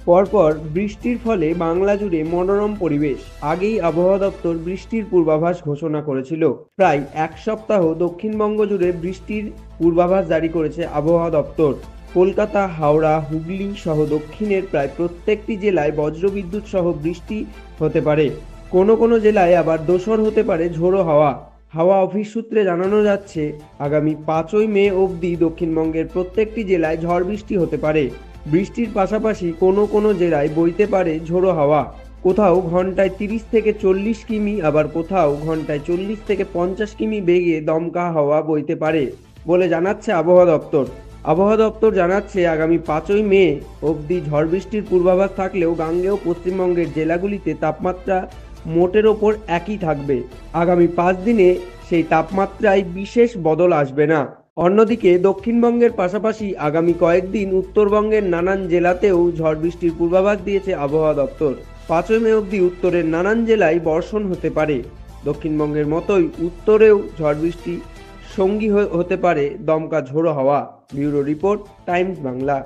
পরপর বৃষ্টির ফলে বাংলা জুড়ে মনোরম পরিবেশ। আগেই আবহাওয়া দপ্তর বৃষ্টির পূর্বাভাস ঘোষণা করেছিল। প্রায় এক সপ্তাহ দক্ষিণবঙ্গ জুড়ে বৃষ্টির পূর্বাভাস জারি করেছে আবহাওয়া দপ্তর। কলকাতা, হাওড়া, হুগলি সহ দক্ষিণের প্রায় প্রত্যেকটি জেলায় বজ্রবিদ্যুৎ সহ বৃষ্টি হতে পারে। কোনো কোনো জেলায় আবার দোসর হতে পারে ঝোড়ো হাওয়া। হাওয়া অফিস সূত্রে জানানো যাচ্ছে, আগামী 5ই মে অবধি দক্ষিণবঙ্গের প্রত্যেকটি জেলায় ঝড় বৃষ্টি হতে পারে। বৃষ্টির পাশাপাশি কোনো কোনো জেলায় বইতে পারে ঝোড়ো হাওয়া। কোথাও ঘন্টায় 30 থেকে 40 কিমি, আবার কোথাও ঘন্টায় 40 থেকে 50 কিমি বেগে দমকা হাওয়া বইতে পারে বলে জানাচ্ছে আবহাওয়া দপ্তর। আবহাওয়া দপ্তর জানাচ্ছে, আগামী 5ই মে অবধি ঝড় বৃষ্টির পূর্বাভাস থাকলেও গাঙ্গেয় পশ্চিমবঙ্গের জেলাগুলিতে তাপমাত্রা মোটের ওপর একই থাকবে। আগামী 5 দিনে সেই তাপমাত্রায় বিশেষ বদল আসবে না। অন্যদিকে দক্ষিণবঙ্গের পাশাপাশি আগামী কয়েকদিন উত্তরবঙ্গের নানান জেলাতেও ঝড় বৃষ্টির পূর্বাভাস দিয়েছে আবহাওয়া দপ্তর। 5ই মে অবধি উত্তরের নানান জেলায় বর্ষণ হতে পারে। দক্ষিণবঙ্গের মতোই উত্তরেও ঝড় বৃষ্টি সঙ্গী হতে পারে দমকা ঝোড়ো হাওয়া। Bureau report, Times Bangla.